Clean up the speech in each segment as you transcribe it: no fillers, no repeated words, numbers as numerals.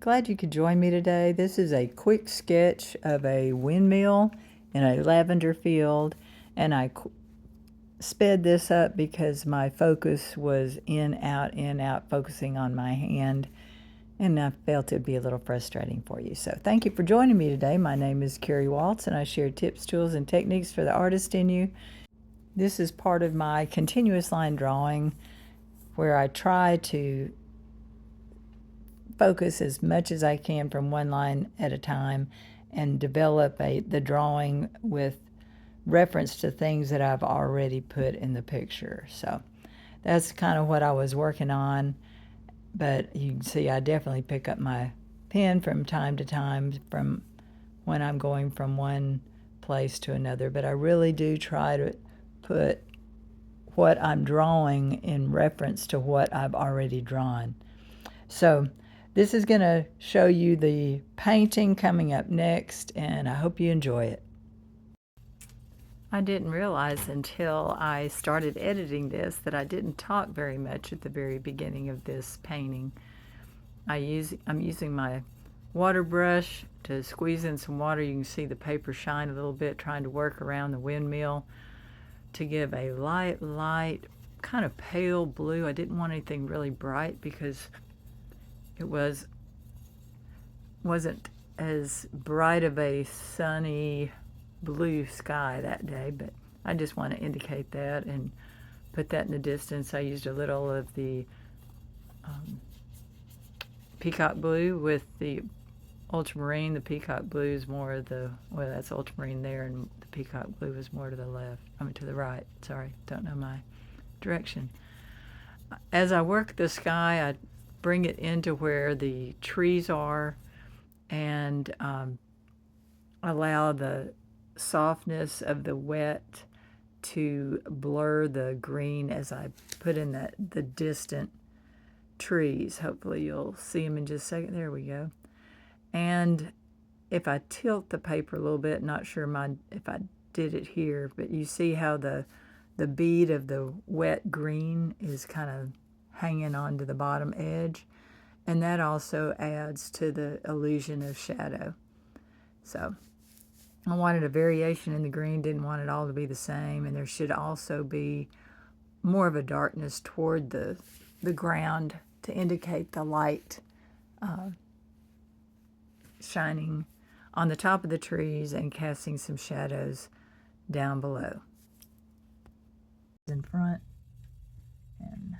Glad you could join me today. This is a quick sketch of a windmill in a lavender field, and I sped this up because my focus was in, out, focusing on my hand, and I felt it'd be a little frustrating for you. So thank you for joining me today. My name is Carrie Waltz, and I share tips, tools, and techniques for the artist in you. This is part of my continuous line drawing where I try to focus as much as I can from one line at a time and develop the drawing with reference to things that I've already put in the picture. So that's kind of what I was working on, but you can see I definitely pick up my pen from time to time from when I'm going from one place to another, but I really do try to put what I'm drawing in reference to what I've already drawn. So this is going to show you the painting coming up next, and I hope you enjoy it. I didn't realize until I started editing this that I didn't talk very much at the very beginning of this painting. I'm using my water brush to squeeze in some water. You can see the paper shine a little bit, trying to work around the windmill to give a light, kind of pale blue. I didn't want anything really bright because it wasn't as bright of a sunny blue sky that day, but I just want to indicate that and put that in the distance. I used a little of the Peacock blue with the Ultramarine. The Peacock blue is more of the, well, that's Ultramarine there, and the Peacock blue is more to the left, to the right. Sorry, don't know my direction. As I work the sky, I bring it into where the trees are and allow the softness of the wet to blur the green as I put in the distant trees. Hopefully you'll see them in just a second. There we go. And if I tilt the paper a little bit, not sure if I did it here, but you see how the bead of the wet green is kind of hanging onto the bottom edge, and that also adds to the illusion of shadow. So I wanted a variation in the green, didn't want it all to be the same, and there should also be more of a darkness toward the ground to indicate the light shining on the top of the trees and casting some shadows down below. In front, and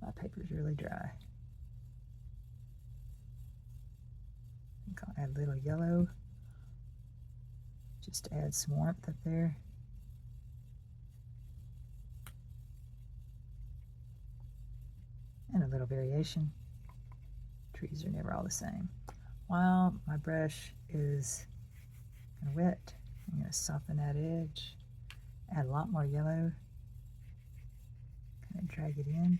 my paper's really dry. I think I'll add a little yellow just to add some warmth up there. And a little variation. Trees are never all the same. While my brush is kind of wet, I'm going to soften that edge, add a lot more yellow, kind of drag it in.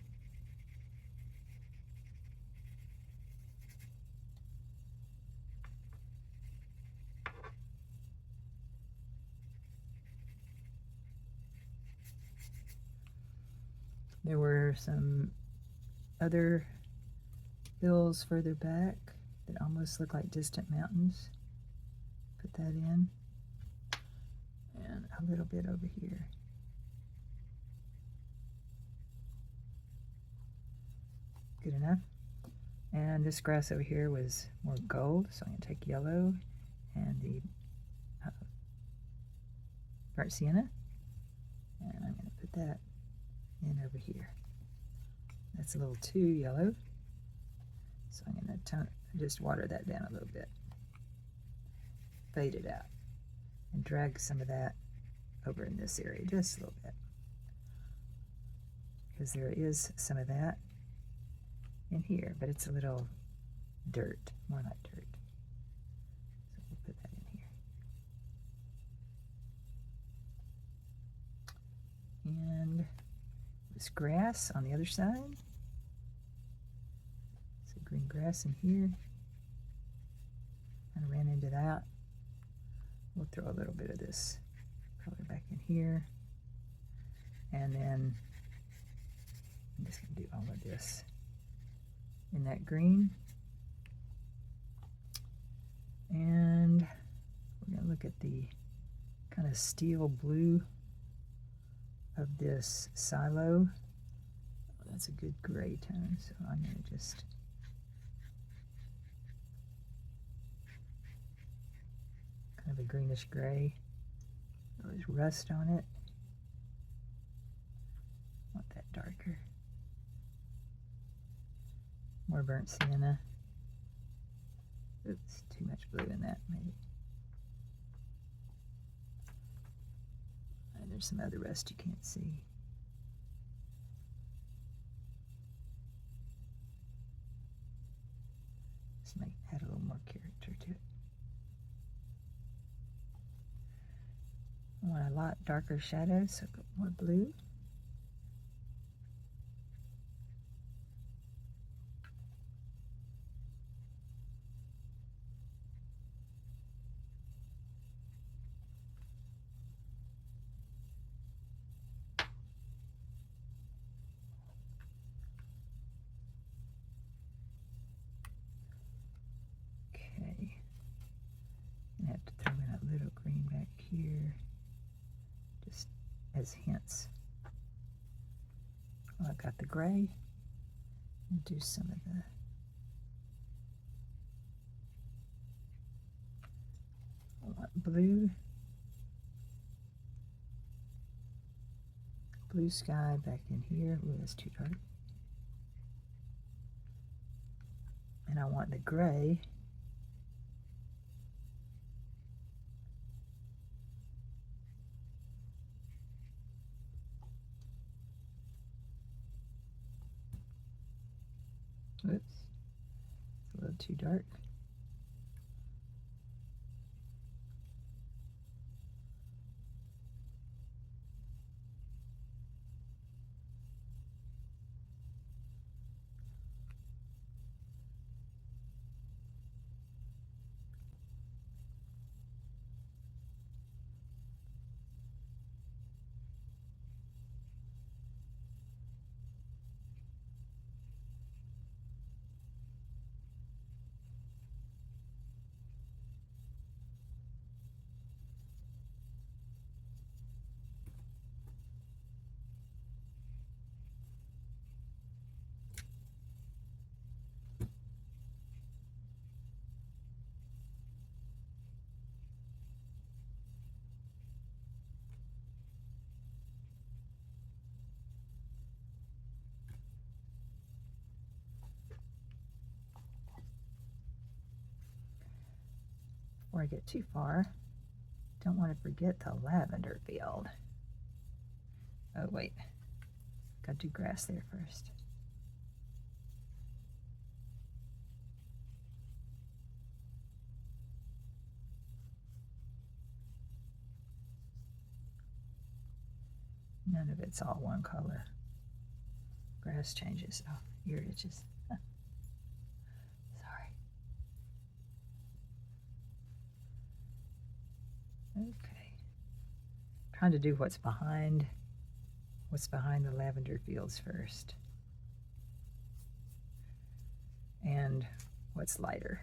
There were some other hills further back that almost look like distant mountains. Put that in. And a little bit over here. Good enough. And this grass over here was more gold, so I'm going to take yellow and the burnt sienna, and I'm going to put that in over here. That's a little too yellow, so I'm going to just water that down a little bit, fade it out, and drag some of that over in this area just a little bit, because there is some of that in here, but it's a little dirt, more like dirt. So we'll put that in here. And this grass on the other side. So green grass in here. And I ran into that. We'll throw a little bit of this color back in here. And then I'm just going to do all of this in that green. And we're going to look at the kind of steel blue of this silo. Oh, that's a good gray tone, so I'm going to just kind of a greenish gray. There's rust on it. I want that darker. More burnt sienna. Oops, too much blue in that, maybe. And there's some other rust you can't see. Just add a little more character to it. I want a lot darker shadows, so put more blue. Okay, I have to throw in a little green back here, just as hints. Well, I've got the gray, and do some of the blue, blue sky back in here. Ooh, that's too dark. And I want the gray oops, it's a little too dark. Before I get too far, don't want to forget the lavender field. Oh wait, got to do grass there first. None of it's all one color. Grass changes. Oh, ear itches. Sorry. Okay. Trying to do what's behind the lavender fields first. And what's lighter.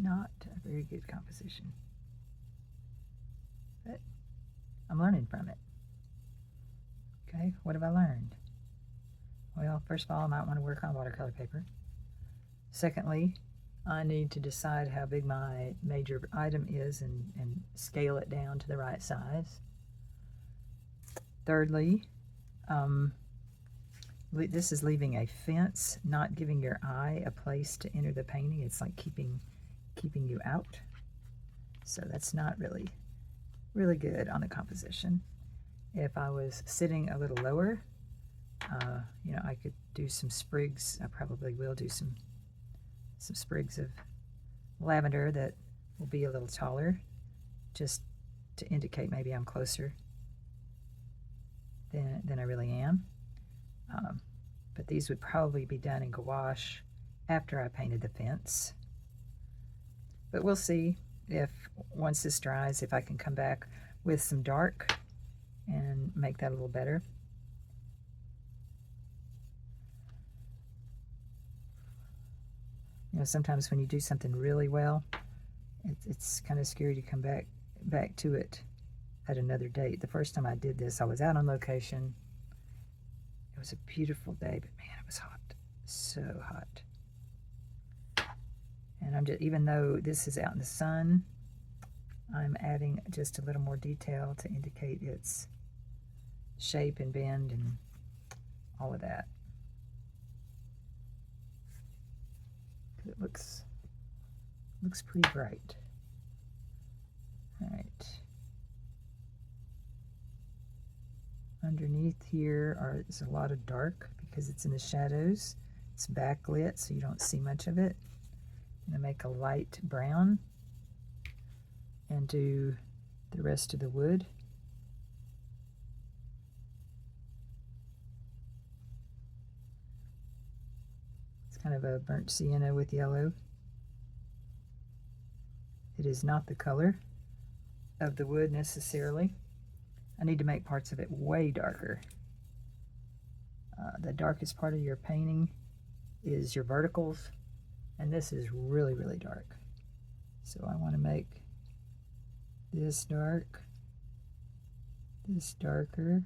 Not a very good composition, but I'm learning from it. Okay, what have I learned? Well, first of all, I might want to work on watercolor paper. Secondly, I need to decide how big my major item is and scale it down to the right size. Thirdly, this is leaving a fence, not giving your eye a place to enter the painting. It's like keeping you out. So that's not really good on the composition. If I was sitting a little lower, you know, I could do some sprigs. I probably will do some sprigs of lavender that will be a little taller, just to indicate maybe I'm closer than I really am. But these would probably be done in gouache after I painted the fence. But we'll see if, once this dries, if I can come back with some dark and make that a little better. You know, sometimes when you do something really well, it's kind of scary to come back to it at another date. The first time I did this, I was out on location. It was a beautiful day, but man, it was hot. So hot. And I'm just, even though this is out in the sun, I'm adding just a little more detail to indicate its shape and bend and all of that. It looks pretty bright. All right. Underneath here is a lot of dark because it's in the shadows. It's backlit, so you don't see much of it. I'm going to make a light brown and do the rest of the wood. It's kind of a burnt sienna with yellow. It is not the color of the wood necessarily. I need to make parts of it way darker. The darkest part of your painting is your verticals, and this is really, really dark. So I want to make this dark, this darker.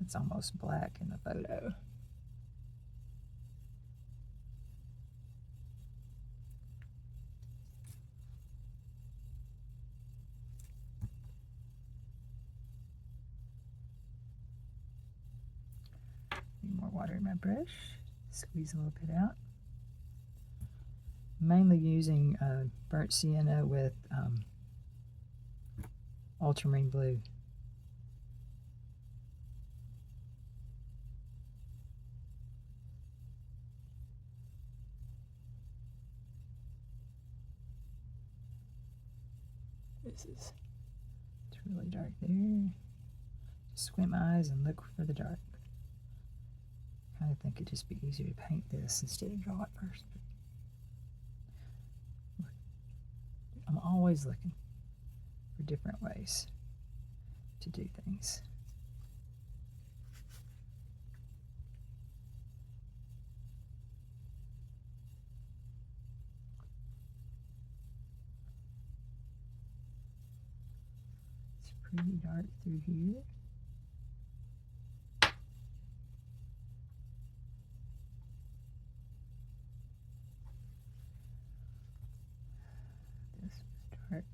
It's almost black in the photo. Need more water in my brush. Squeeze a little bit out. Mainly using burnt sienna with ultramarine blue. It's really dark there. Just squint my eyes and look for the dark. I kind of think it'd just be easier to paint this instead of draw it first. I'm always looking for different ways to do things. It's pretty dark through here. Dark.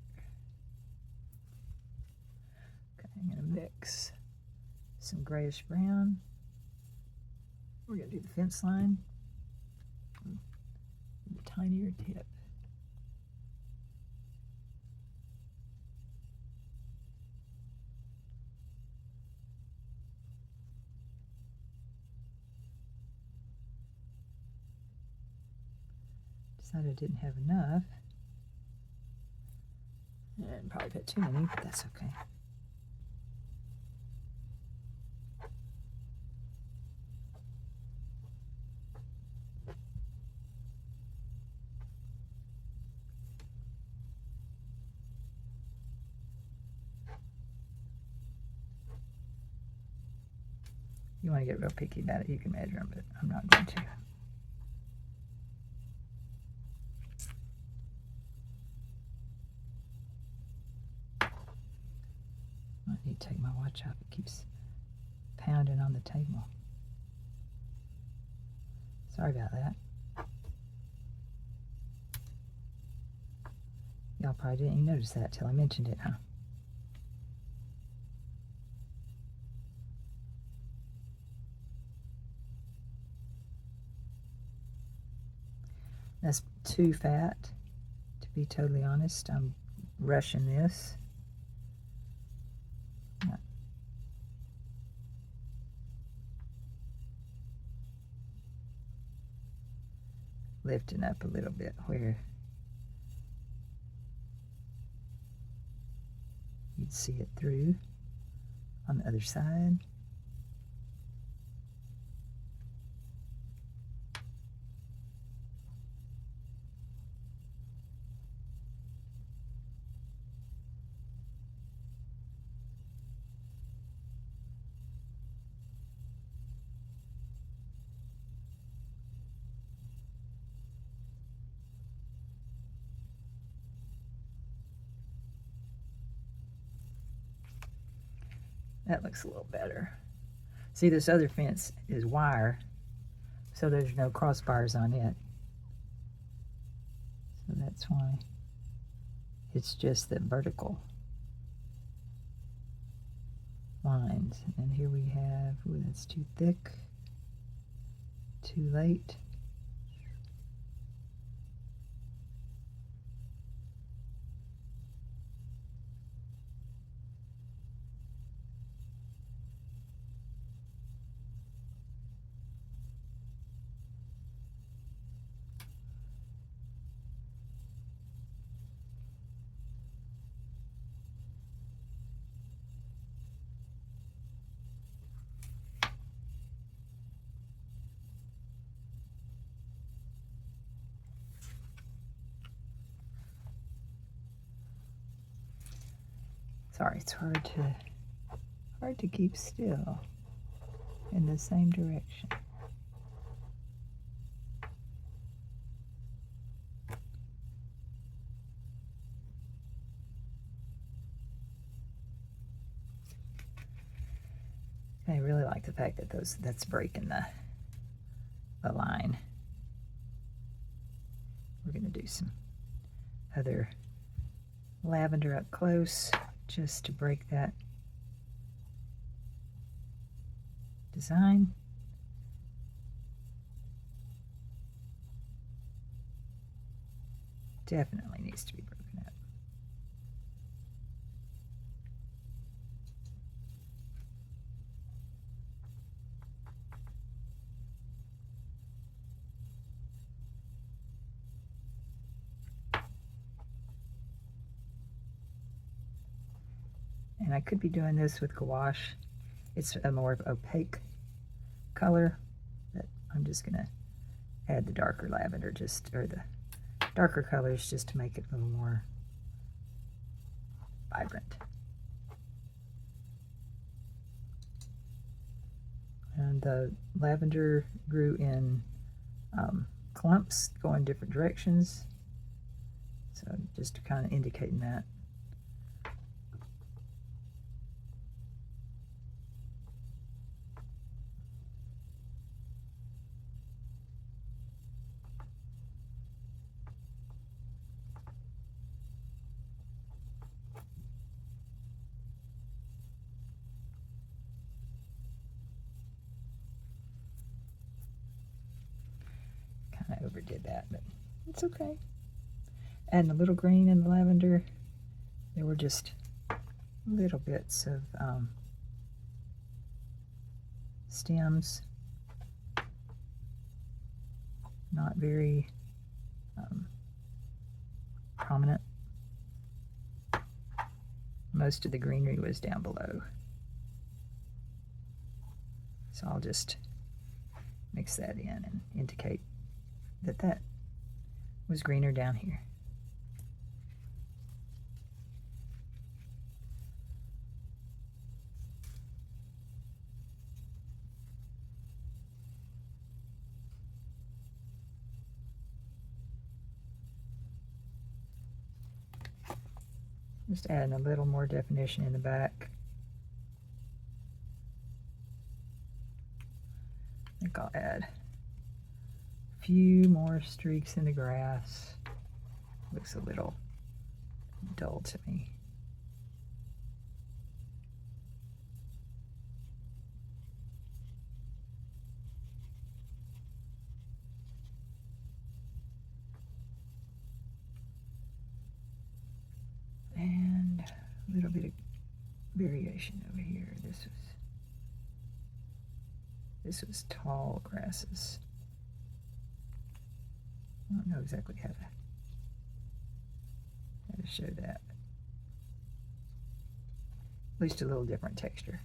Okay, I'm going to mix some grayish brown. We're going to do the fence line with a tinier tip. Decided I didn't have enough. And probably put too many, but that's okay. You want to get real picky about it, you can measure them, but I'm not going to. I need to take my watch off. It keeps pounding on the table. Sorry about that. Y'all probably didn't even notice that till I mentioned it, huh? That's too fat, to be totally honest. I'm rushing this. lifting up a little bit where you'd see it through on the other side. That looks a little better. See, this other fence is wire, so there's no crossbars on it. So that's why it's just the vertical lines. And here we have, ooh, that's too thick, too late. Sorry, it's hard to keep still in the same direction. I really like the fact that that's breaking the line. We're going to do some other lavender up close just to break that design. Definitely needs to be broken up. And I could be doing this with gouache. It's a more opaque color, but I'm just gonna add the darker lavender, or the darker colors, just to make it a little more vibrant. And the lavender grew in clumps going different directions, so just kind of indicating that. I overdid that, but it's okay. And the little green and the lavender, there were just little bits of stems, not very prominent. Most of the greenery was down below. So I'll just mix that in and indicate that was greener down here. Just adding a little more definition in the back. I think I'll add a few more streaks in the grass. Looks a little dull to me. And a little bit of variation over here. This was tall grasses. I don't know exactly how to show that. At least a little different texture.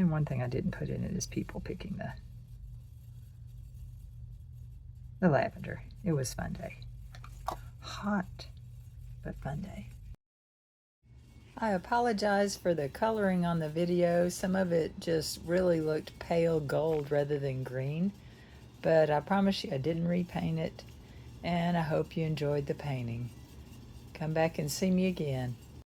And one thing I didn't put in it is people picking the lavender. It was fun day. Hot, but fun day. I apologize for the coloring on the video. Some of it just really looked pale gold rather than green, but I promise you I didn't repaint it, and I hope you enjoyed the painting. Come back and see me again.